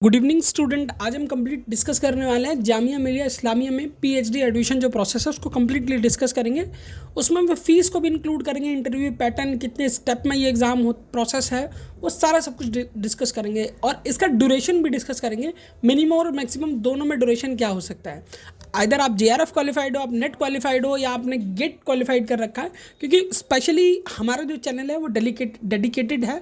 Good evening student. आज हम complete discuss करने वाले हैं जामिया मिलिया इस्लामिया में पीएचडी एडमिशन जो प्रोसेस है उसको कम्प्लीटली डिस्कस करेंगे। उसमें हम फीस को भी इंक्लूड करेंगे, इंटरव्यू पैटर्न, कितने स्टेप में ये एग्ज़ाम प्रोसेस है, वो सारा सब कुछ डिस्कस करेंगे और इसका ड्यूरेशन भी डिस्कस करेंगे। मिनिमम और मैक्सिमम दोनों में ड्यूरेशन क्या हो सकता है। आइदर आप जेआरएफ क्वालिफाइड हो, आप नेट क्वालिफाइड हो, या आपने गेट क्वालिफाइड कर रखा है, क्योंकि स्पेशली हमारा जो चैनल है वो डेडिकेटेड है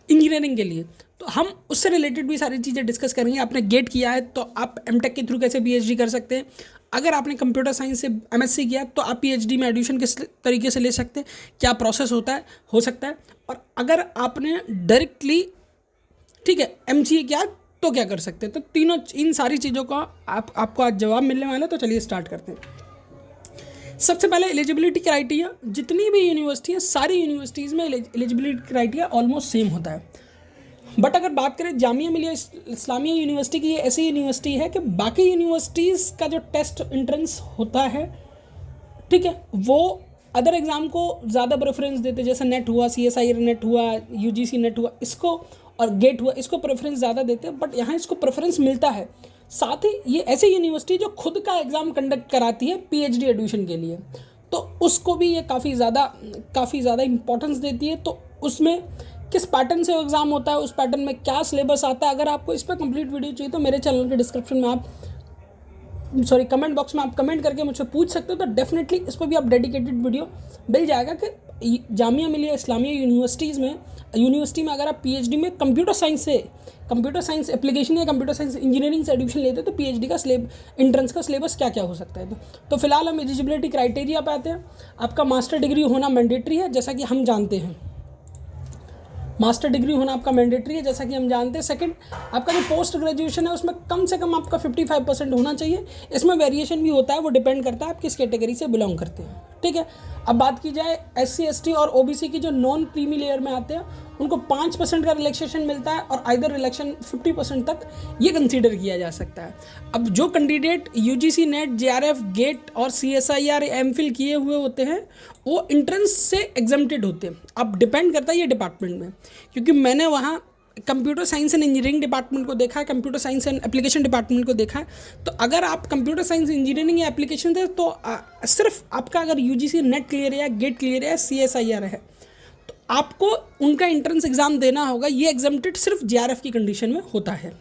इंजीनियरिंग के लिए, तो हम उससे रिलेटेड भी सारी चीज़ें डिस्कस करेंगे। आपने गेट किया है तो आप एमटेक के थ्रू कैसे पीएचडी कर सकते हैं। अगर आपने कंप्यूटर साइंस से एमएससी किया तो आप पीएचडी में एडमिशन किस तरीके से ले सकते हैं, क्या प्रोसेस हो सकता है। और अगर आपने डायरेक्टली एमसीए किया तो क्या कर सकते हैं। तो तीनों इन सारी चीज़ों का आपको आज जवाब मिलने वाला है। तो चलिए स्टार्ट करते हैं। सबसे पहले एलिजिबिलिटी क्राइटेरिया। जितनी भी यूनिवर्सिटी है, सारी यूनिवर्सिटीज़ में एलिजिबिलिटी क्राइटेरिया ऑलमोस्ट सेम होता है। बट अगर बात करें जामिया मिलिया इस्लामिया यूनिवर्सिटी की, ये ऐसी यूनिवर्सिटी है कि बाकी यूनिवर्सिटीज़ का जो टेस्ट एंट्रेंस होता है, वो अदर एग्ज़ाम को ज़्यादा प्रेफरेंस देते, जैसे नेट हुआ, CSIR नेट हुआ, UGC नेट हुआ, इसको और गेट हुआ, इसको प्रेफरेंस ज़्यादा देते हैं। बट यहाँ इसको प्रेफरेंस मिलता है। साथ ही ये ऐसी यूनिवर्सिटी जो खुद का एग्ज़ाम कंडक्ट कराती है पीएचडी एडमिशन के लिए, तो उसको भी ये काफ़ी ज़्यादा इंपॉर्टेंस देती है। तो उसमें किस पैटर्न से एग्ज़ाम होता है, उस पैटर्न में क्या सिलेबस आता है, अगर आपको इस पर कंप्लीट वीडियो चाहिए तो मेरे चैनल के डिस्क्रिप्शन में कमेंट बॉक्स में आप कमेंट करके मुझसे पूछ सकते हो। तो डेफिनेटली इस पर भी आप डेडिकेटेड वीडियो मिल जाएगा कि जामिया मिलिया इस्लामिया यूनिवर्सिटी में अगर आप पीएचडी में कंप्यूटर साइंस एप्लीकेशन या कंप्यूटर साइंस इंजीनियरिंग से एडमिशन लेते हैं तो पीएचडी का एंट्रेंस का सिलेबस क्या क्या हो सकता है। तो फिलहाल हम एलिजिबिलिटी क्राइटेरिया पे आते हैं। आपका मास्टर डिग्री होना मैंडेटरी है, जैसा कि हम जानते हैं। मास्टर डिग्री होना आपका मैंडेटरी है, जैसा कि हम जानते हैं। सेकंड, आपका जो पोस्ट ग्रेजुएशन है उसमें कम से कम आपका 55% होना चाहिए। इसमें वेरिएशन भी होता है, वो डिपेंड करता है आप किस कैटेगरी से बिलोंग करते हैं। ठीक है। अब बात की जाए SC ST और OBC की, जो नॉन क्रीमी लेयर में आते हैं, उनको 5% का रिलैक्सेशन मिलता है और आइदर रिलैक्सेशन 50% तक ये कंसीडर किया जा सकता है। अब जो candidate UGC NET, JRF, GATE और CSIR MPhil किए हुए होते हैं वो एंट्रेंस से एग्जम्प्टेड होते हैं। अब डिपेंड करता है ये डिपार्टमेंट में, क्योंकि मैंने वहाँ computer science and engineering department को देखा है, computer science and application department को देखा है। तो अगर आप कंप्यूटर साइंस इंजीनियरिंग या एप्लीकेशन थे तो सिर्फ आपका अगर UGC नेट क्लियर है या गेट क्लियर है या CSIR है तो आपको उनका एंट्रेंस एग्ज़ाम देना होगा। ये एग्जम्प्टेड सिर्फ JRF की कंडीशन में होता है।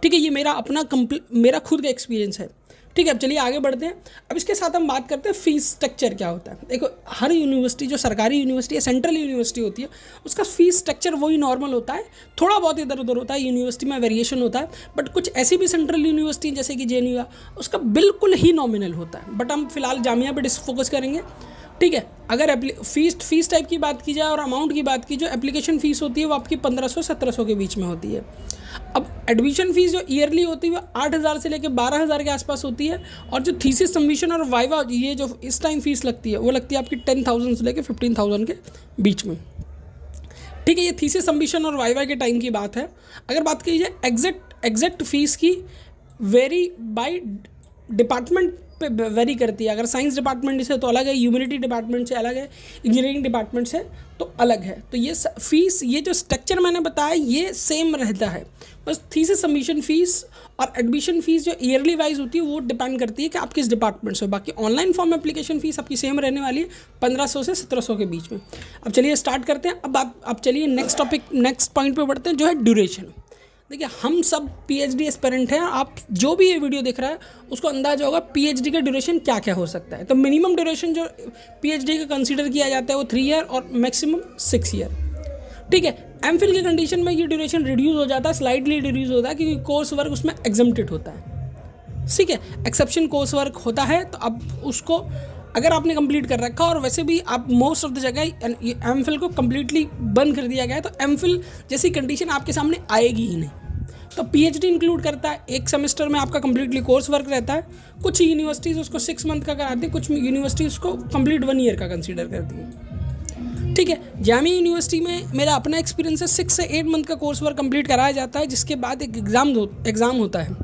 ठीक है, ये मेरा खुद का एक्सपीरियंस है। ठीक है, अब चलिए आगे बढ़ते हैं। अब इसके साथ हम बात करते हैं फीस स्ट्रक्चर क्या होता है। देखो, हर यूनिवर्सिटी, जो सरकारी यूनिवर्सिटी या सेंट्रल यूनिवर्सिटी होती है, उसका फीस स्ट्रक्चर वही नॉर्मल होता है। थोड़ा बहुत इधर उधर होता है, यूनिवर्सिटी में वेरिएशन होता है। बट कुछ ऐसी भी सेंट्रल यूनिवर्सिटी जैसे कि JNU, उसका बिल्कुल ही नॉमिनल होता है। बट हम फिलहाल जामिया पर फोकस करेंगे। ठीक है, अगर फीस टाइप की बात की जाए और अमाउंट की बात की, जो एप्लीकेशन फ़ीस होती है वो आपकी 1500-1700 के बीच में होती है। अब एडमिशन फ़ीस जो ईयरली होती है वो 8000 से लेकर 12000 के आसपास होती है। और जो थीसिस सबमिशन और वाइवा, ये जो इस टाइम फ़ीस लगती है वो लगती है आपकी 10,000 से लेकर 15,000 के बीच में। ठीक है, ये थीसिस सबमिशन और वाइवा के टाइम की बात है। अगर बात की जाए एग्जैक्ट फ़ीस की, वेरी बाय डिपार्टमेंट पे वेरी करती है। अगर साइंस डिपार्टमेंट से तो अलग है, ह्यूमैनिटी डिपार्टमेंट से अलग है, इंजीनियरिंग डिपार्टमेंट से तो अलग है। तो ये फीस, ये जो स्ट्रक्चर मैंने बताया ये सेम रहता है। बस थीसिस सबमिशन फ़ीस और एडमिशन फ़ीस जो ईयरली वाइज होती है वो डिपेंड करती है कि आप किस डिपार्टमेंट से हो। बाकी ऑनलाइन फॉर्म एप्लीकेशन फ़ीस आपकी सेम रहने वाली है, 1500 से 1700 के बीच में। अब चलिए स्टार्ट करते हैं। अब चलिए नेक्स्ट पॉइंट पे बढ़ते हैं, जो है ड्यूरेशन। देखिए, हम सब PhD एस्पिरेंट हैं। आप जो भी ये वीडियो देख रहा है उसको अंदाजा होगा PhD का ड्यूरेशन क्या क्या हो सकता है। तो मिनिमम ड्यूरेशन जो PhD का कंसीडर किया जाता है वो 3 ईयर और मैक्सिमम 6 ईयर। ठीक है, MPhil की कंडीशन में ये ड्यूरेशन रिड्यूस हो जाता है, स्लाइडली रिड्यूस होता है, क्योंकि कोर्स वर्क उसमें एग्जम्प्टेड होता है। ठीक है, एक्सेप्शन कोर्स वर्क होता है। तो अब उसको अगर आपने कंप्लीट कर रखा और वैसे भी आप मोस्ट ऑफ द जगह MPhil को कम्प्लीटली बंद कर दिया गया है, तो MPhil जैसी कंडीशन आपके सामने आएगी ही नहीं। तो PhD इंक्लूड करता है, एक सेमेस्टर में आपका कम्प्लीटली कोर्स वर्क रहता है। कुछ यूनिवर्सिटीज़ उसको 6 मंथ का कराती है, कुछ यूनिवर्सिटी उसको कम्प्लीट 1 ईयर का कंसीडर करती है। ठीक है, जामिया यूनिवर्सिटी में मेरा अपना एक्सपीरियंस है, 6 से 8 मंथ का कोर्स वर्क कंप्लीट कराया जाता है, जिसके बाद एक एग्ज़ाम होता है,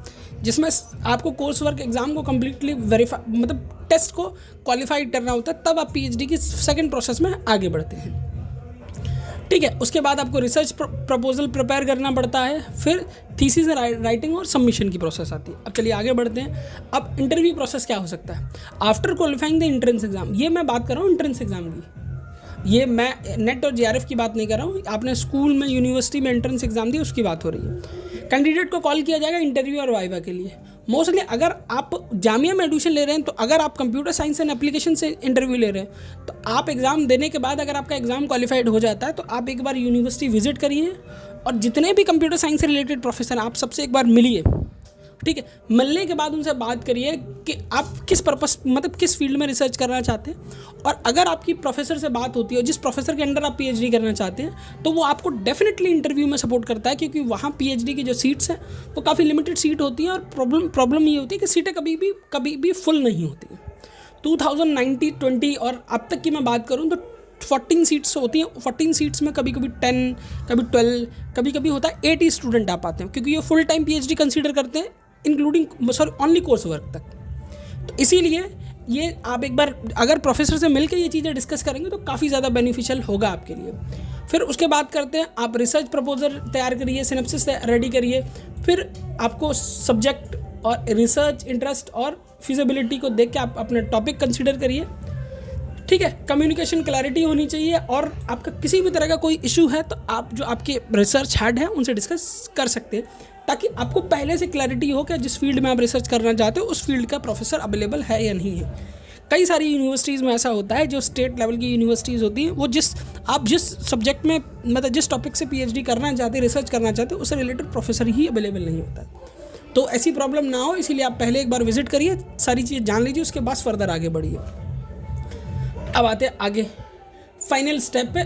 जिसमें आपको कोर्स वर्क एग्ज़ाम को कम्प्लीटली मतलब टेस्ट को क्वालिफाइड करना होता है। तब आप PhD की सेकेंड प्रोसेस में आगे बढ़ते हैं। ठीक है। उसके बाद आपको रिसर्च प्रपोजल प्रिपेयर करना पड़ता है, फिर थीसिस राइटिंग और सबमिशन की प्रोसेस आती है। अब चलिए आगे बढ़ते हैं। अब इंटरव्यू प्रोसेस क्या हो सकता है after qualifying the entrance exam. ये मैं बात कर रहा हूँ एंट्रेंस एग्जाम की, ये मैं नेट और जेआरएफ की बात नहीं कर रहा हूँ। आपने स्कूल में यूनिवर्सिटी में एंट्रेंस एग्जाम दी उसकी बात हो रही है। कैंडिडेट को कॉल किया जाएगा इंटरव्यू और वाइवा के लिए। मोस्टली अगर आप जामिया में एडमिशन ले रहे हैं तो अगर आप कंप्यूटर साइंस एंड एप्लीकेशन से इंटरव्यू ले रहे हैं तो आप एग्ज़ाम देने के बाद अगर आपका एग्ज़ाम क्वालिफाइड हो जाता है तो आप एक बार यूनिवर्सिटी विजिट करिए और जितने भी कंप्यूटर साइंस से रिलेटेड प्रोफेसर आप सबसे एक बार मिलिए। ठीक है, मिलने के बाद उनसे बात करिए कि आप किस पर्पस मतलब किस फील्ड में रिसर्च करना चाहते हैं। और अगर आपकी प्रोफेसर से बात होती है और जिस प्रोफेसर के अंडर आप पीएचडी करना चाहते हैं तो वो आपको डेफिनेटली इंटरव्यू में सपोर्ट करता है, क्योंकि वहाँ पीएचडी की जो सीट्स हैं वो काफ़ी लिमिटेड सीट होती हैं। और प्रॉब्लम ये होती है कि सीटें कभी भी फुल नहीं होती हैं। 2019-20 और अब तक की मैं बात करूँ तो 14 सीट्स होती हैं। 14 सीट्स में कभी 10, कभी 12, कभी होता है 80 स्टूडेंट आ पाते हैं, क्योंकि ये फुल टाइम पीएचडी कंसीडर करते हैं इंक्लूडिंग ओनली कोर्स वर्क तक। तो इसीलिए ये आप एक बार अगर प्रोफेसर से मिलकर ये चीज़ें डिस्कस करेंगे तो काफ़ी ज़्यादा बेनिफिशियल होगा आपके लिए। फिर उसके बाद करते हैं आप रिसर्च प्रपोजल तैयार करिए, सिनेप्सिस रेडी करिए। फिर आपको सब्जेक्ट और रिसर्च इंटरेस्ट और फिजिबिलिटी को देख के आप अपने टॉपिक कंसीडर करिए। ठीक है, कम्युनिकेशन क्लैरिटी होनी चाहिए और आपका किसी भी तरह का कोई इशू है तो आप जो आपके रिसर्च हेड हैं उनसे डिस्कस कर सकते हैं, ताकि आपको पहले से क्लैरिटी हो कि जिस फील्ड में आप रिसर्च करना चाहते हो उस फील्ड का प्रोफेसर अवेलेबल है या नहीं है। कई सारी यूनिवर्सिटीज़ में ऐसा होता है, जो स्टेट लेवल की यूनिवर्सिटीज़ होती हैं, वो जिस सब्जेक्ट में मतलब जिस टॉपिक से पीएचडी करना चाहते हैं, रिसर्च करना चाहते हैं, उससे रिलेटेड प्रोफेसर ही अवेलेबल नहीं होता है। तो ऐसी प्रॉब्लम ना हो इसीलिए आप पहले एक बार विजिट करिए, सारी चीज़ जान लीजिए, उसके बाद फर्दर आगे बढ़िए। अब आते हैं आगे फाइनल स्टेप पे।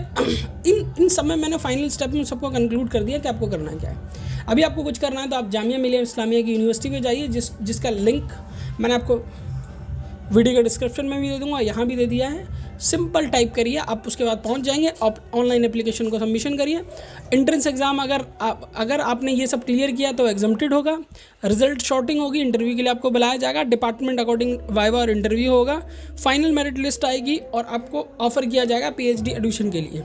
इन सब में मैंने फाइनल स्टेप में सबको कंक्लूड कर दिया कि आपको करना क्या है। अभी आपको कुछ करना है तो आप जामिया मिलिया इस्लामिया की यूनिवर्सिटी में जाइए, जिसका लिंक मैंने आपको वीडियो के डिस्क्रिप्शन में भी दे दूंगा, यहाँ भी दे दिया है। सिंपल टाइप करिए, आप उसके बाद पहुँच जाएंगे। आप ऑनलाइन एप्लीकेशन को सबमिशन करिए। एंट्रेंस एग्ज़ाम अगर आपने ये सब क्लियर किया तो एग्जम्प्टेड होगा। रिजल्ट शॉर्टिंग होगी, इंटरव्यू के लिए आपको बुलाया जाएगा। डिपार्टमेंट अकॉर्डिंग वाइवा और इंटरव्यू होगा। फाइनल मेरिट लिस्ट आएगी और आपको ऑफर किया जाएगा पीएचडी एडमिशन के लिए।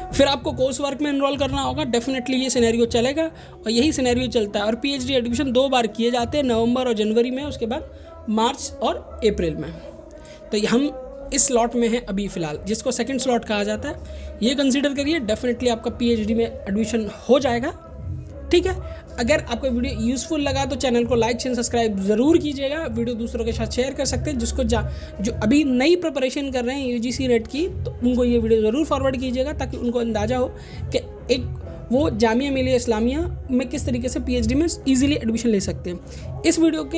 फिर आपको कोर्स वर्क में एनरोल करना होगा। डेफिनेटली ये सिनेरियो चलेगा और यही सिनेरियो चलता है। और पीएचडी एडमिशन 2 बार किए जाते हैं, नवंबर और जनवरी में, उसके बाद मार्च और अप्रैल में। तो हम इस स्लॉट में हैं अभी फ़िलहाल, जिसको सेकंड स्लॉट कहा जाता है। ये कंसीडर करिए, डेफिनेटली आपका पीएचडी में एडमिशन हो जाएगा। ठीक है, अगर आपको वीडियो यूज़फुल लगा तो चैनल को लाइक शेयर सब्सक्राइब ज़रूर कीजिएगा। वीडियो दूसरों के साथ शेयर कर सकते हैं, जिसको जो अभी नई प्रिपरेशन कर रहे हैं यूजीसी नेट की, तो उनको ये वीडियो ज़रूर फॉरवर्ड कीजिएगा, ताकि उनको अंदाज़ा हो कि वो जामिया मिलिया इस्लामिया में किस तरीके से पीएचडी में ईजिली एडमिशन ले सकते हैं। इस वीडियो के